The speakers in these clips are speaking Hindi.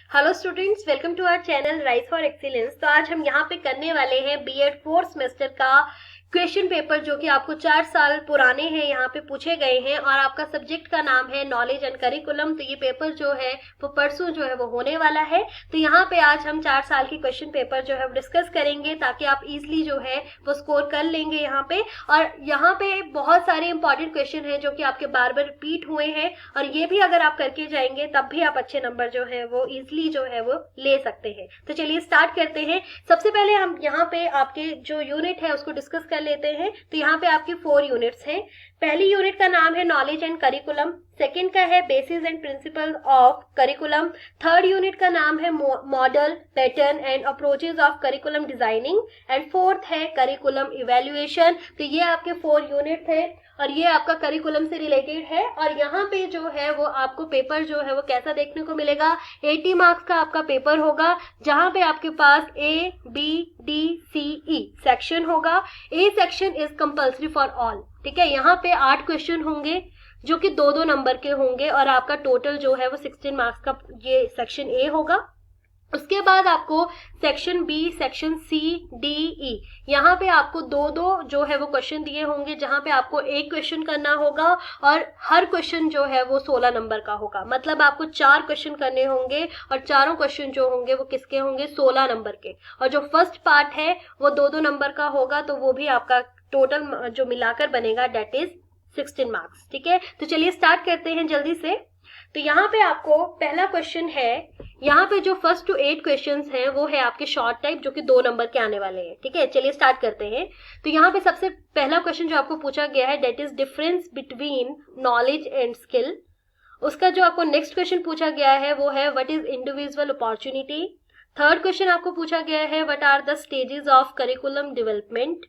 Hello students, welcome to our channel rise for excellence. तो आज हम यहाँ पे करने वाले हैं बीएड फोर्थ सेमेस्टर का क्वेश्चन पेपर, जो कि आपको 4 साल पुराने हैं, यहाँ पे पूछे गए हैं और आपका सब्जेक्ट का नाम है नॉलेज एंड करिकुलम। तो ये पेपर जो है वो परसों जो है वो होने वाला है। तो यहाँ पे आज हम 4 साल की क्वेश्चन पेपर जो है वो डिस्कस करेंगे, ताकि आप इजिली जो है वो स्कोर कर लेंगे यहाँ पे। और यहाँ पे बहुत सारे इंपॉर्टेंट क्वेश्चन है जो कि आपके बार बार रिपीट हुए हैं, और ये भी अगर आप करके जाएंगे तब भी आप अच्छे नंबर जो है वो इजिली जो है वो ले सकते हैं। तो चलिए स्टार्ट करते हैं। सबसे पहले हम यहाँ पे आपके जो यूनिट है उसको डिस्कस कर लेते हैं। तो यहाँ पे आपकी 4 यूनिट्स हैं। पहली यूनिट का नाम है नॉलेज एंड करिकुलम, सेकंड का है basis and principle of curriculum, third unit का नाम है model pattern and approaches of curriculum designing, and fourth है करिकुलम इवेल्युएशन। तो ये आपके 4 यूनिट है और ये आपका करिकुलम से रिलेटेड है। और यहाँ पे जो है वो आपको पेपर जो है वो कैसा देखने को मिलेगा, 80 मार्क्स का आपका पेपर होगा, जहां पे आपके पास A, B, D, C, E section होगा। A section is compulsory for all, ठीक है। यहाँ पे 8 क्वेश्चन होंगे जो कि 2-2 नंबर के होंगे, और आपका टोटल जो है वो 16 मार्क्स का ये सेक्शन ए होगा। उसके बाद आपको section B, section C, D, E, यहाँ पे आपको 2-2 जो है वो क्वेश्चन दिए होंगे, जहां पे आपको एक क्वेश्चन करना होगा और हर क्वेश्चन जो है वो 16 नंबर का होगा। मतलब आपको 4 क्वेश्चन करने होंगे और चारों क्वेश्चन जो होंगे वो किसके होंगे, 16 नंबर के। और जो फर्स्ट पार्ट है वो 2-2 नंबर का होगा, तो वो भी आपका टोटल जो मिलाकर बनेगा डेट इज 16 मार्क्स, ठीक है। तो चलिए स्टार्ट करते हैं जल्दी से। तो यहाँ पे आपको पहला क्वेश्चन है, यहाँ पे जो फर्स्ट टू 8 क्वेश्चंस हैं वो है आपके शॉर्ट टाइप, जो कि 2 नंबर के आने वाले हैं, ठीक है। चलिए स्टार्ट करते हैं। तो यहाँ पे सबसे पहला क्वेश्चन जो आपको पूछा गया है, that is difference between knowledge and skill. उसका जो आपको नेक्स्ट क्वेश्चन पूछा गया है वो है what is individual opportunity. Third question आपको पूछा गया है what are the stages of curriculum development.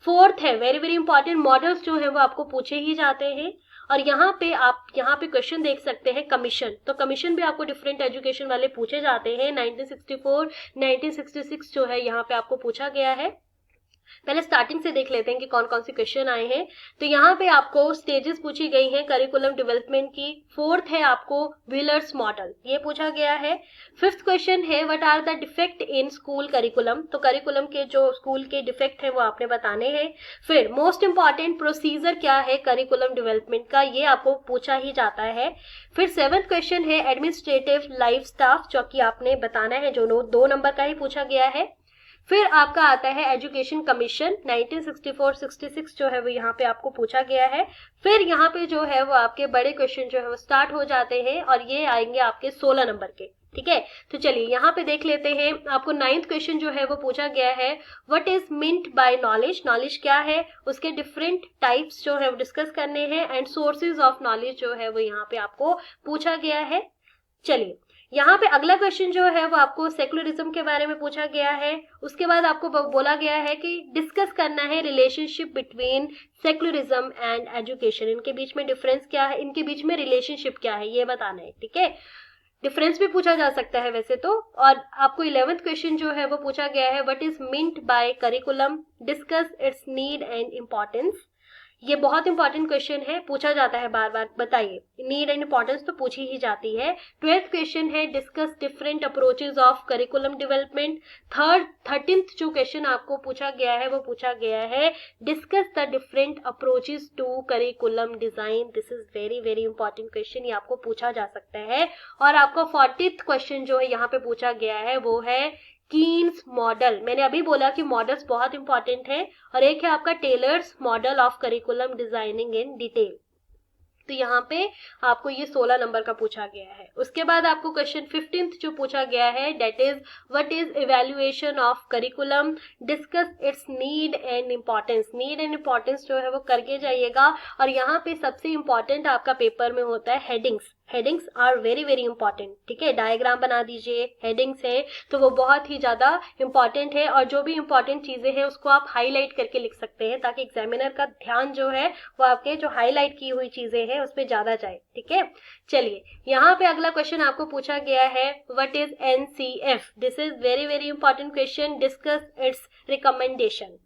Fourth है वेरी वेरी इंपॉर्टेंट, मॉडल्स जो है वो आपको पूछे ही जाते हैं। और यहाँ पे आप यहाँ पे क्वेश्चन देख सकते हैं कमीशन। तो कमीशन भी आपको डिफरेंट एजुकेशन वाले पूछे जाते हैं। 1964, 1966 जो है यहाँ पे आपको पूछा गया है। पहले स्टार्टिंग से देख लेते हैं कि कौन कौन से क्वेश्चन आए हैं। तो यहाँ पे आपको स्टेजेस पूछी गई हैं करिकुलम डेवलपमेंट की। फोर्थ है आपको व्हीलर्स मॉडल, ये पूछा गया है। फिफ्थ क्वेश्चन है what are the defect in school curriculum. तो करिकुलम के जो स्कूल के डिफेक्ट है वो आपने बताने हैं। फिर मोस्ट इंपॉर्टेंट प्रोसीजर क्या है करिकुलम डेवलपमेंट का, ये आपको पूछा ही जाता है। फिर 7th क्वेश्चन है एडमिनिस्ट्रेटिव लाइफ स्टाफ, जो कि आपने बताना है, जो 2 नंबर का ही पूछा गया है। फिर आपका आता है एजुकेशन कमीशन, 1964-66 जो है वो यहाँ पे आपको पूछा गया है। फिर यहाँ पे जो है वो आपके बड़े क्वेश्चन जो है वो स्टार्ट हो जाते हैं, और ये आएंगे आपके 16 नंबर के, ठीक है। तो चलिए यहाँ पे देख लेते हैं। आपको 9th क्वेश्चन जो है वो पूछा गया है what is meant by knowledge. Knowledge क्या है, उसके डिफरेंट टाइप्स जो है वो डिस्कस करने हैं, एंड सोर्सेज ऑफ नॉलेज जो है वो यहाँ पे आपको पूछा गया है। चलिए यहाँ पे अगला क्वेश्चन जो है वो आपको सेकुलरिज्म के बारे में पूछा गया है। उसके बाद आपको बोला गया है कि डिस्कस करना है relationship between secularism and education. इनके बीच में डिफरेंस क्या है, इनके बीच में रिलेशनशिप क्या है, ये बताना है, ठीक है। डिफरेंस भी पूछा जा सकता है वैसे तो। और आपको 11th क्वेश्चन जो है वो पूछा गया है what is meant by curriculum, discuss it's need and importance. ये बहुत इंपॉर्टेंट क्वेश्चन है, पूछा जाता है बार बार, बताइए। नीड एंड इंपॉर्टेंस तो पूछी ही जाती है। 12th क्वेश्चन है discuss different approaches of curriculum development. 13th जो क्वेश्चन आपको पूछा गया है वो पूछा गया है discuss the different approaches to curriculum design. This is very very important question, ये आपको पूछा जा सकता है। और आपको 40th क्वेश्चन जो है यहाँ पे पूछा गया है वो है कीन्स मॉडल। मैंने अभी बोला कि मॉडल्स बहुत इंपॉर्टेंट है। और एक है आपका Tyler's model of curriculum designing in detail. तो यहाँ पे आपको ये 16 नंबर का पूछा गया है। उसके बाद आपको क्वेश्चन 15th जो पूछा गया है that is what is evaluation of curriculum, discuss it's need and importance. Need and importance जो है वो करके जाइएगा। और यहाँ पे सबसे इंपॉर्टेंट आपका पेपर में होता है headings. Headings are very very important, ठीक है। डायग्राम बना दीजिए, हेडिंग्स है तो वो बहुत ही ज्यादा इंपॉर्टेंट है। और जो भी इंपॉर्टेंट चीजें हैं उसको आप हाईलाइट करके लिख सकते हैं, ताकि एग्जामिनर का ध्यान जो है वो आपके जो हाईलाइट की हुई चीजें हैं उस पर ज्यादा जाए, ठीक है। चलिए यहाँ पे अगला क्वेश्चन आपको पूछा गया है what is NCF. This is very very important question, discuss it's recommendation.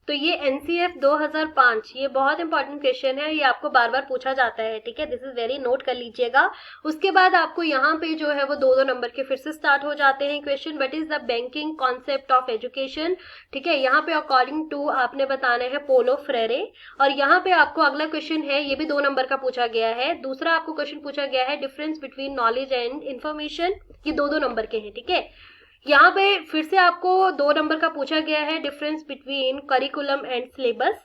तो ये एनसीएफ 2005, ये बहुत इंपॉर्टेंट क्वेश्चन है, ये आपको बार बार पूछा जाता है, ठीक है, दिस इज वेरी, नोट कर लीजिएगा। उसके बाद आपको यहाँ पे जो है वो 2-2 नंबर के फिर से स्टार्ट हो जाते हैं question. What is the banking concept of education, ठीक है, यहाँ पे अकॉर्डिंग टू आपने बताना है पोलो फ्रेरे। और यहाँ पे आपको अगला क्वेश्चन है, ये भी 2 नंबर का पूछा गया है। दूसरा आपको क्वेश्चन पूछा गया है difference between knowledge and information, ये 2-2 नंबर के हैं, ठीक है। यहाँ पे फिर से आपको 2 नंबर का पूछा गया है difference between curriculum and syllabus.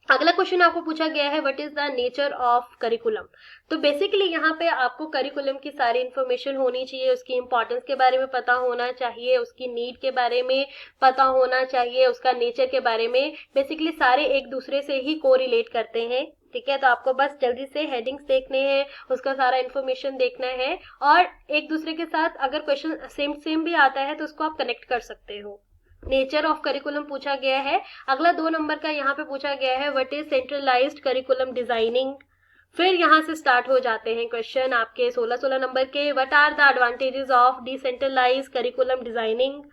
अगला क्वेश्चन आपको पूछा गया है what is the nature of curriculum. तो बेसिकली यहाँ पे आपको करिकुलम की सारी इंफॉर्मेशन होनी चाहिए, उसकी इंपॉर्टेंस के बारे में पता होना चाहिए, उसकी नीड के बारे में पता होना चाहिए, उसका नेचर के बारे में, बेसिकली सारे एक दूसरे से ही कोरिलेट करते हैं, ठीक है। तो आपको बस जल्दी से हेडिंग्स देखने हैं, उसका सारा इन्फॉर्मेशन देखना है, और एक दूसरे के साथ अगर क्वेश्चन सेम भी आता है तो उसको आप कनेक्ट कर सकते हो। नेचर ऑफ करिकुलम पूछा गया है। अगला 2 नंबर का यहाँ पे पूछा गया है what is centralised curriculum designing. फिर यहाँ से स्टार्ट हो जाते हैं क्वेश्चन आपके 16 नंबर के, what are the advantages of decentralised curriculum designing.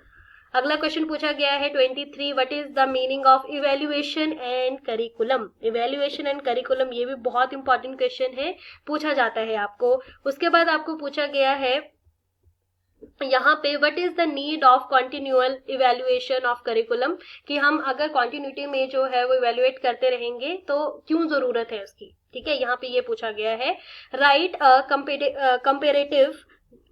अगला क्वेश्चन पूछा गया है 23, what is the meaning of evaluation and curriculum. Evaluation and curriculum, ये भी बहुत इंपॉर्टेंट क्वेश्चन है, पूछा जाता है आपको। उसके बाद आपको पूछा गया है यहाँ पे what is the need of continual evaluation of curriculum, कि हम अगर कॉन्टिन्यूटी में जो है वो इवेल्युएट करते रहेंगे तो क्यों जरूरत है उसकी, ठीक है, यहाँ पे ये पूछा गया है। राइट कंपेरेटिव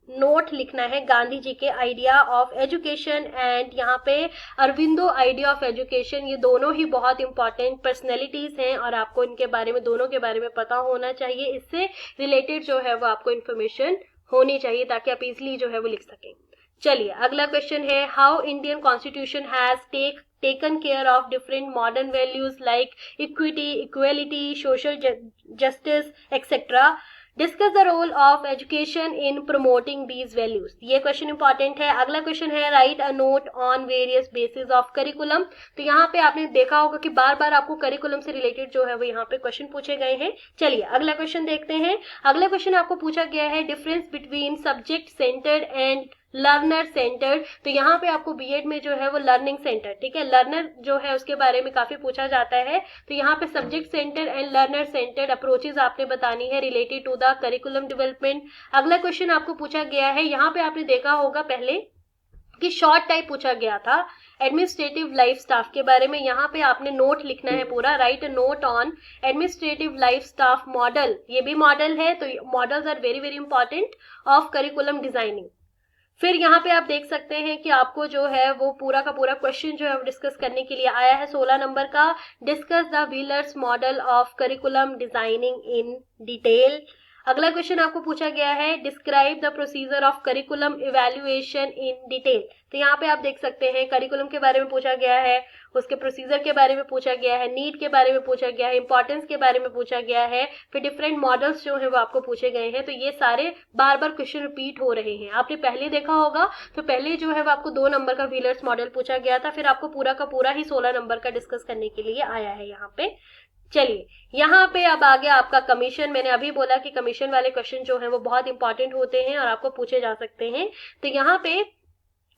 नोट लिखना है गांधी जी के आइडिया ऑफ एजुकेशन एंड यहाँ पे अरविंदो आइडिया ऑफ एजुकेशन, ये दोनों ही बहुत इंपॉर्टेंट पर्सनैलिटीज हैं और आपको इनके बारे में, दोनों के बारे में पता होना चाहिए। इससे रिलेटेड जो है वो आपको इन्फॉर्मेशन होनी चाहिए ताकि आप इजिली जो है वो लिख सकें। चलिए अगला क्वेश्चन है how Indian constitution has taken care of different modern values like equity, equality, social justice etcetera. Discuss the role of education in promoting these values. ये क्वेश्चन इंपॉर्टेंट है। अगला क्वेश्चन है write a note on various basis of curriculum. तो यहाँ पे आपने देखा होगा कि बार बार आपको करिकुलम से रिलेटेड जो है वो यहाँ पे क्वेश्चन पूछे गए हैं। चलिए अगला क्वेश्चन देखते हैं। अगला क्वेश्चन आपको पूछा गया है difference between subject centred and learner centred. तो यहाँ पे आपको बीएड में जो है वो लर्निंग सेंटर, ठीक है, लर्नर जो है उसके बारे में काफी पूछा जाता है। तो यहाँ पे subject centre and learner centred approaches आपने बतानी है related to the curriculum development. अगला क्वेश्चन आपको पूछा गया है, यहाँ पे आपने देखा होगा पहले कि शॉर्ट टाइप पूछा गया था एडमिनिस्ट्रेटिव लाइफ स्टाफ के बारे में। यहाँ पे आपने नोट लिखना है पूरा, write a note on administrative life staff model. ये भी मॉडल है, तो models are very very important of curriculum designing. फिर यहाँ पे आप देख सकते हैं कि आपको जो है वो पूरा का पूरा क्वेश्चन जो है वो डिस्कस करने के लिए आया है 16 नंबर का। Discuss the wheelers model of curriculum designing in detail. अगला क्वेश्चन आपको पूछा गया है describe the procedure of curriculum evaluation in detail. तो यहाँ पे आप देख सकते हैं करिकुलम के बारे में पूछा गया है, उसके प्रोसीजर के बारे में पूछा गया है, नीड के बारे में पूछा गया है, इंपॉर्टेंस के बारे में पूछा गया है, फिर डिफरेंट मॉडल्स जो है वो आपको पूछे गए हैं। तो ये सारे बार बार क्वेश्चन रिपीट हो रहे हैं। आपने पहले देखा होगा तो पहले जो है वो आपको 2 नंबर का व्हीलर्स मॉडल पूछा गया था, फिर आपको पूरा का पूरा ही 16 नंबर का डिस्कस करने के लिए आया है यहाँ पे। चलिए यहाँ पे अब आ गया आपका कमीशन। मैंने अभी बोला कि कमीशन वाले क्वेश्चन जो है वो बहुत इंपॉर्टेंट होते हैं और आपको पूछे जा सकते हैं। तो यहाँ पे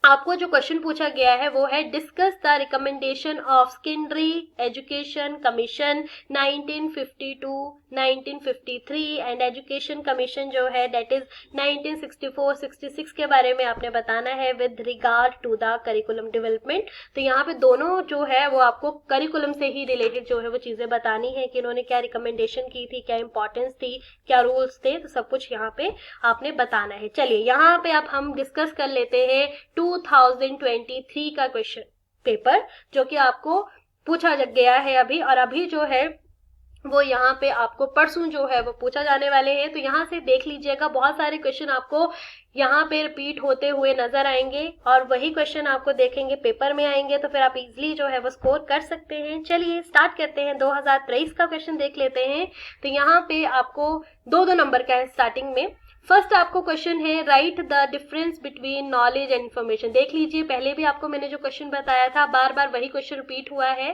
आपको जो क्वेश्चन पूछा गया है वो है discuss the recommendation of secondary education commission 1952, 1953 and education commission जो है दैट इज 1964, 66 के बारे में आपने बताना है with regard to the curriculum development. तो यहाँ पे दोनों जो है वो आपको करिकुलम से ही रिलेटेड जो है वो चीजें बतानी है कि इन्होंने क्या रिकमेंडेशन की थी, क्या इंपॉर्टेंस थी, क्या रूल्स थे, तो सब कुछ यहाँ पे आपने बताना है। चलिए यहाँ पे अब हम डिस्कस कर लेते हैं 2023 का क्वेश्चन पेपर जो कि आपको पूछा गया है अभी, और अभी जो है वो यहाँ पे आपको परसों जो है वो पूछा जाने वाले हैं। तो यहाँ से देख लीजिएगा बहुत सारे क्वेश्चन आपको यहाँ पे रिपीट होते हुए नजर आएंगे और वही क्वेश्चन आपको देखेंगे पेपर में आएंगे, तो फिर आप इजीली जो है वो स्कोर कर सकते हैं। चलिए स्टार्ट करते हैं। 2023 का क्वेश्चन देख लेते हैं। तो यहाँ पे आपको 2-2 नंबर का है स्टार्टिंग में। फर्स्ट आपको क्वेश्चन है right the difference between knowledge and information. देख लीजिए पहले भी आपको मैंने जो क्वेश्चन बताया था बार बार वही क्वेश्चन रिपीट हुआ है।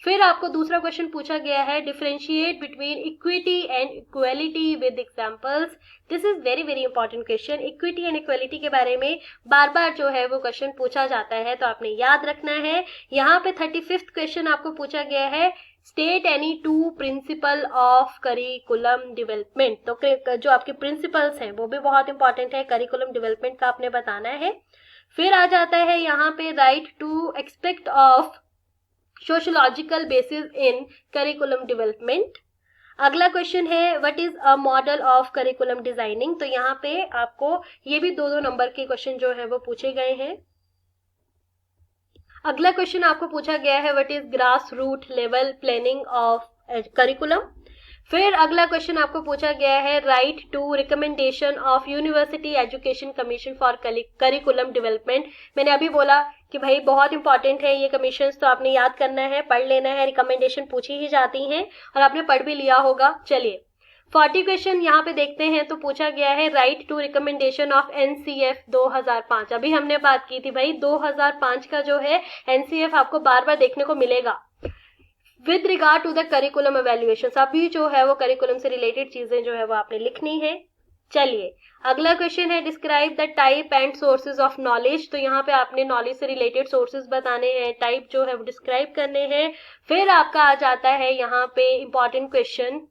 फिर आपको दूसरा क्वेश्चन पूछा गया है differentiate between equity and equality with examples. This is very very important question. Equity and equality के बारे में बार बार जो है वो क्वेश्चन पूछा जाता है, तो आपने याद रखना है। यहाँ पे 35th क्वेश्चन आपको पूछा गया है state any two principal of curriculum development. तो जो आपके प्रिंसिपल्स हैं वो भी बहुत इंपॉर्टेंट है, करिकुलम डेवलपमेंट का आपने बताना है। फिर आ जाता है यहाँ पे write to expect of sociological basis in curriculum development. अगला क्वेश्चन है what is a model of curriculum designing. तो यहाँ पे आपको ये भी 2-2 नंबर के क्वेश्चन जो है वो पूछे गए हैं। अगला क्वेश्चन आपको पूछा गया है what is grass root level planning of curriculum. फिर अगला क्वेश्चन आपको पूछा गया है write to recommendation of university education commission for curriculum development. मैंने अभी बोला कि भाई बहुत इंपॉर्टेंट है ये कमीशन, तो आपने याद करना है, पढ़ लेना है, रिकमेंडेशन पूछी ही जाती हैं और आपने पढ़ भी लिया होगा। चलिए 40 क्वेश्चन यहाँ पे देखते हैं। तो पूछा गया है write to recommendation of NCF 2005। अभी हमने बात की थी भाई 2005 का जो है एनसीएफ आपको बार बार देखने को मिलेगा with regard to the curriculum evaluation. अभी जो है वो करिकुलम से रिलेटेड चीजें जो है वो आपने लिखनी है। चलिए अगला क्वेश्चन है describe the type and sources of knowledge. तो यहाँ पे आपने नॉलेज से रिलेटेड सोर्सेज बताने हैं, टाइप जो है वो डिस्क्राइब करने हैं। फिर आपका आ जाता है यहाँ पे इंपॉर्टेंट क्वेश्चन।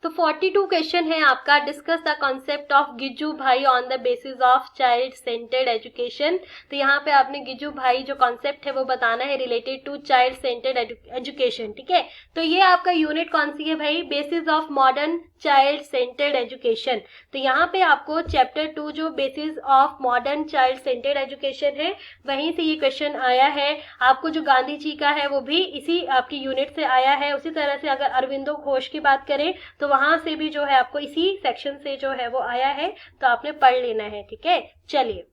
तो 42 क्वेश्चन है आपका डिस्कस द कॉन्सेप्ट ऑफ गिज्जू भाई on the basis of child centred education. तो यहाँ पे आपने गिज्जू भाई जो कॉन्सेप्ट है वो बताना है related to child centred education. ठीक है, तो ये आपका यूनिट कौन सी है भाई, basis of modern child centred education. तो यहाँ पे आपको चैप्टर 2 जो basis of modern child centred education है वहीं से ये क्वेश्चन आया है। आपको जो गांधी जी का है वो भी इसी आपकी यूनिट से आया है। उसी तरह से अगर अरविंदो घोष की बात करें तो वहां से भी जो है आपको इसी सेक्शन से जो है वो आया है, तो आपने पढ़ लेना है। ठीक है, चलिए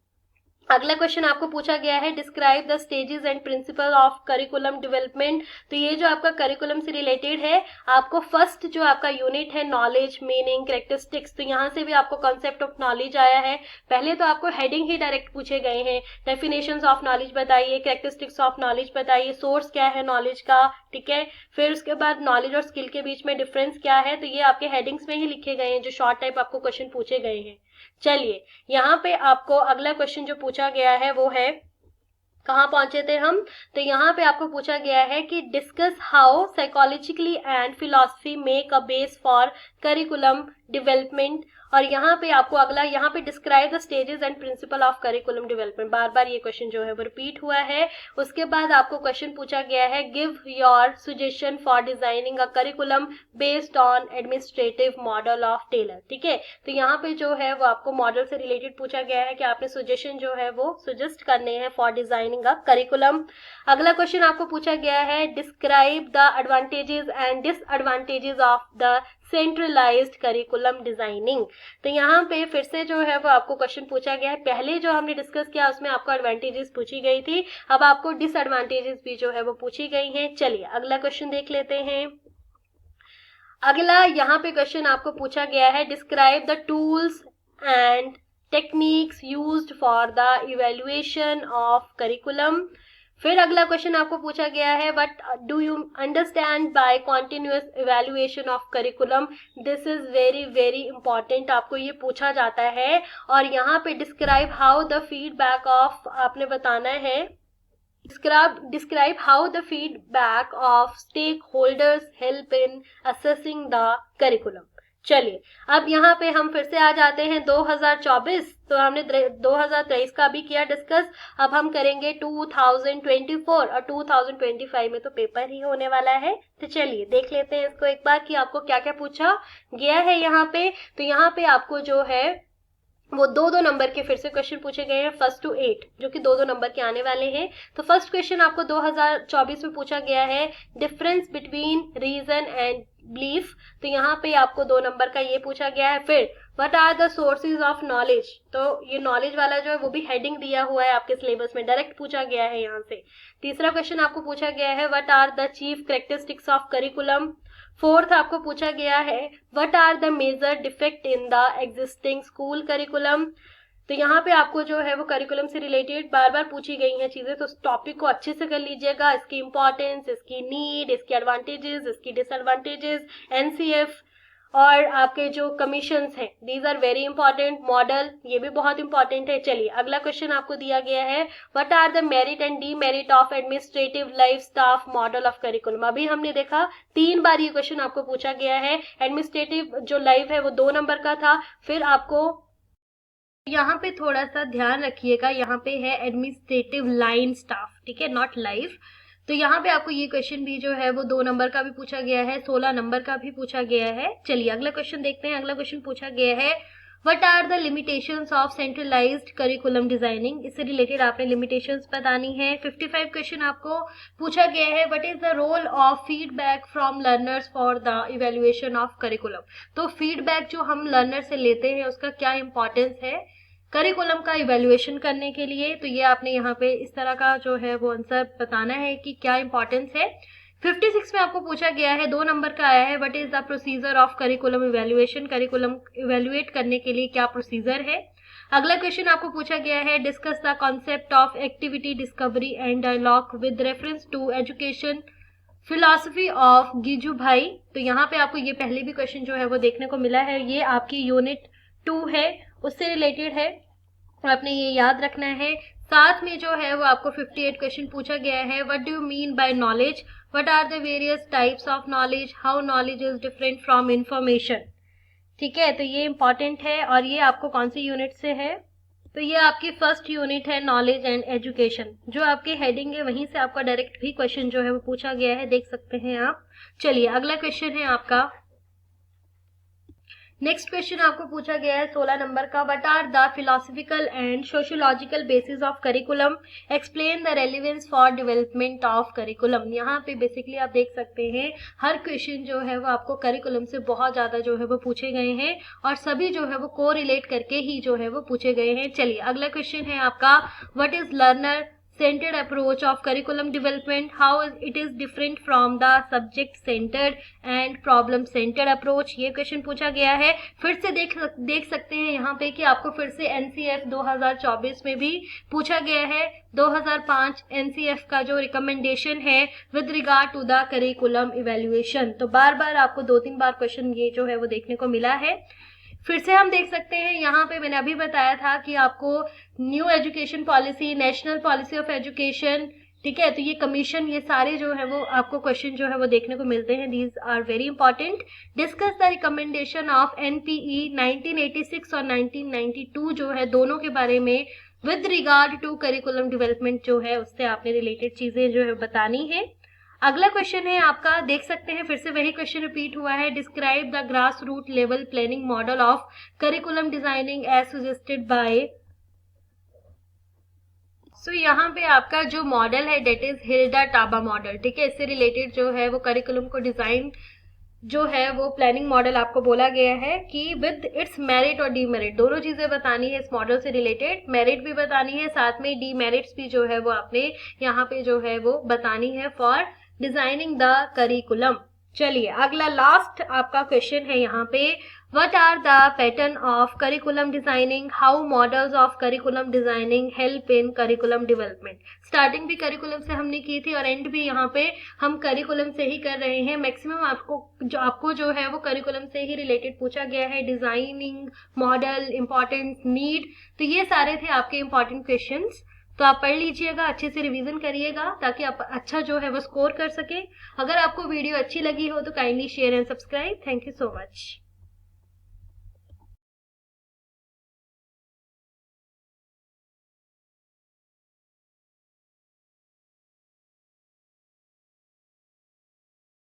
अगला क्वेश्चन आपको पूछा गया है describe the stages and principle of curriculum development. तो ये जो आपका करिकुलम से रिलेटेड है, आपको फर्स्ट जो आपका यूनिट है नॉलेज मीनिंग कैरेक्टरिस्टिक्स, तो यहाँ से भी आपको कॉन्सेप्ट ऑफ नॉलेज आया है। पहले तो आपको हेडिंग ही डायरेक्ट पूछे गए हैं, डेफिनेशंस ऑफ नॉलेज बताइए, कैरेक्टरिस्टिक्स ऑफ नॉलेज बताइए, सोर्स क्या है नॉलेज का। ठीक है, फिर उसके बाद नॉलेज और स्किल के बीच में डिफरेंस क्या है, तो ये आपके हेडिंग्स में ही लिखे गए हैं जो शॉर्ट टाइप आपको क्वेश्चन पूछे गए हैं। चलिए यहाँ पे आपको अगला क्वेश्चन जो पूछा गया है वो है, कहाँ पहुंचे थे हम, तो यहाँ पे आपको पूछा गया है कि discuss how psychologically and philosophy make a base for curriculum development. और यहाँ पे आपको अगला यहाँ पे describe the stages and principle of curriculum development. बार बार ये क्वेश्चन जो है वो रिपीट हुआ है। उसके बाद आपको क्वेश्चन पूछा गया है give your suggestion for designing a curriculum based on administrative model of Taylor. ठीक है, तो यहाँ पे जो है वो आपको मॉडल से रिलेटेड पूछा गया है कि आपने सजेशन जो है वो सजेस्ट करने हैं फॉर डिजाइनिंग अ करिकुलम। अगला क्वेश्चन आपको पूछा गया है describe the advantages and disadvantages of the centralised curriculum designing. तो यहाँ पे फिर से जो है वो आपको क्वेश्चन पूछा गया है। पहले जो हमने डिस्कस किया उसमें आपको एडवांटेजेस पूछी गई थी, अब आपको डिसएडवांटेजेस भी जो है वो पूछी गई हैं। चलिए अगला क्वेश्चन देख लेते हैं। अगला यहाँ पे क्वेश्चन आपको पूछा गया है describe the tools and techniques used for the evaluation of curriculum. फिर अगला क्वेश्चन आपको पूछा गया है what do you understand by continuous evaluation of curriculum. This is very very important, आपको ये पूछा जाता है। और यहाँ पे describe how the feedback of आपने बताना है, describe how the feedback of stakeholders help in assessing the curriculum. चलिए अब यहाँ पे हम फिर से आ जाते हैं 2024। तो हमने 2023 का भी किया डिस्कस, अब हम करेंगे 2024 और 2025 में तो पेपर ही होने वाला है। तो चलिए देख लेते हैं इसको एक बार कि आपको क्या क्या पूछा गया है यहाँ पे। तो यहाँ पे आपको जो है वो 2-2 नंबर के फिर से क्वेश्चन पूछे गए हैं 1 to 8 जो कि 2-2 नंबर के आने वाले हैं। तो फर्स्ट क्वेश्चन आपको 2024 में पूछा गया है difference between reason and belief. तो यहाँ पे आपको 2 नंबर का ये पूछा गया है। फिर what are the sources of knowledge, तो ये नॉलेज वाला जो है वो भी हेडिंग दिया हुआ है आपके सिलेबस में, डायरेक्ट पूछा गया है यहाँ से। तीसरा क्वेश्चन आपको पूछा गया है what are the chief characteristics of curriculum. Fourth आपको पूछा गया है what are the major defect in the existing school curriculum. तो यहाँ पे आपको जो है वो करिकुलम से रिलेटेड बार बार पूछी गई हैं चीजें, तो उस टॉपिक को अच्छे से कर लीजिएगा, इसकी इंपॉर्टेंस, इसकी नीड, इसकी एडवांटेजेस, इसकी डिसएडवांटेजेस, एनसीएफ और आपके जो कमीशंस हैं, these are very important. Model, ये भी बहुत इंपॉर्टेंट है। चलिए अगला क्वेश्चन आपको दिया गया है, what are the merit and demerit of administrative life staff model of curriculum. अभी हमने देखा 3 बार ये क्वेश्चन आपको पूछा गया है। एडमिनिस्ट्रेटिव जो लाइफ है वो 2 नंबर का था। फिर आपको यहाँ पे थोड़ा सा ध्यान रखिएगा, यहाँ पे है एडमिनिस्ट्रेटिव लाइन स्टाफ, ठीक है, नॉट लाइफ। तो यहाँ पे आपको ये क्वेश्चन भी जो है वो 2 नंबर का भी पूछा गया है, 16 नंबर का भी पूछा गया है। चलिए अगला क्वेश्चन देखते हैं। अगला क्वेश्चन पूछा गया है, what are the limitations of centralised curriculum designing. इससे रिलेटेड आपने लिमिटेशंस बतानी है। 55 क्वेश्चन आपको पूछा गया है, what is the role of feedback from learners for the evaluation of curriculum. तो फीडबैक जो हम लर्नर से लेते हैं उसका क्या इंपॉर्टेंस है करिकुलम का इवेल्युएशन करने के लिए। तो ये आपने यहाँ पे इस तरह का जो है वो आंसर बताना है कि क्या इंपॉर्टेंस है। 56 में आपको पूछा गया है, 2 नंबर का आया है, what is the procedure of curriculum evaluation. Curriculum evaluate करने के लिए क्या प्रोसीजर है। अगला क्वेश्चन आपको पूछा गया है, discuss the concept of activity discovery and dialogue with reference to education philosophy of Giju Bhai. तो यहाँ पे आपको ये पहले भी क्वेश्चन जो है वो देखने को मिला है, ये आपकी यूनिट 2 है, उससे रिलेटेड है, आपने ये याद रखना है। साथ में जो है वो आपको 58 क्वेश्चन पूछा गया है, what do you mean by knowledge, what are the various types of knowledge, how knowledge is different from information. ठीक है, तो ये इंपॉर्टेंट है और ये आपको कौन सी यूनिट से है, तो ये आपकी फर्स्ट यूनिट है, नॉलेज एंड एजुकेशन। जो आपकी हेडिंग है वहीं से आपका डायरेक्ट भी क्वेश्चन जो है वो पूछा गया है, देख सकते हैं आप। चलिए अगला क्वेश्चन है आपका, नेक्स्ट क्वेश्चन आपको पूछा गया है 16 नंबर का, what are the philosophical and sociological basis of curriculum, explain the relevance for development of curriculum. यहाँ पे बेसिकली आप देख सकते हैं हर क्वेश्चन जो है वो आपको करिकुलम से बहुत ज्यादा जो है वो पूछे गए हैं और सभी जो है वो को रिलेट करके ही जो है वो पूछे गए हैं। चलिए अगला क्वेश्चन है आपका, what is learner centered approach of curriculum development, how it is different from the subject centered and problem centered approach। ये क्वेश्चन पूछा गया है। फिर से देख सकते हैं यहाँ पे कि आपको फिर से एनसीएफ 2024 में भी पूछा गया है। 2005 एनसीएफ का जो रिकमेंडेशन है with regard to the curriculum evaluation, तो बार बार आपको 2-3 बार क्वेश्चन ये जो है वो देखने को मिला है। फिर से हम देख सकते हैं यहाँ पे मैंने अभी बताया था कि आपको new education policy, national policy of education, ठीक है, तो ये कमीशन, ये सारे जो है वो आपको क्वेश्चन जो है वो देखने को मिलते हैं, these are very important. Discuss the recommendation of NPE 1986 और 1992 जो है दोनों के बारे में with regard to curriculum development जो है उससे आपने रिलेटेड चीजें जो है बतानी है। अगला क्वेश्चन है आपका, देख सकते हैं फिर से वही क्वेश्चन रिपीट हुआ है, describe the grass root level planning model of curriculum designing as suggested by. So यहाँ पे आपका जो मॉडल है that is Hilda Taba model, ठीक है, इससे रिलेटेड जो है वो करिकुलम को डिजाइन जो है वो प्लानिंग मॉडल आपको बोला गया है कि विद इट्स मेरिट और डीमेरिट, दोनों चीजें बतानी है इस मॉडल से रिलेटेड, मेरिट भी बतानी है, साथ में डीमेरिट्स भी जो है वो आपने यहाँ पे जो है वो बतानी है फॉर डिजाइनिंग द करिकुलम। चलिए अगला लास्ट आपका क्वेश्चन है यहाँ पे, what are the pattern of curriculum designing, how models of curriculum designing help in curriculum development. Starting भी करिकुलम से हमने की थी और एंड भी यहाँ पे हम करिकुलम से ही कर रहे हैं। मैक्सिमम आपको जो है वो करिकुलम से ही रिलेटेड पूछा गया है, डिजाइनिंग, मॉडल, इंपॉर्टेंस, नीड, तो ये सारे थे आपके इंपॉर्टेंट क्वेश्चंस। तो आप पढ़ लीजिएगा, अच्छे से रिवीजन करिएगा ताकि आप अच्छा जो है वो स्कोर कर सके। अगर आपको वीडियो अच्छी लगी हो तो kindly share and subscribe. Thank you so much.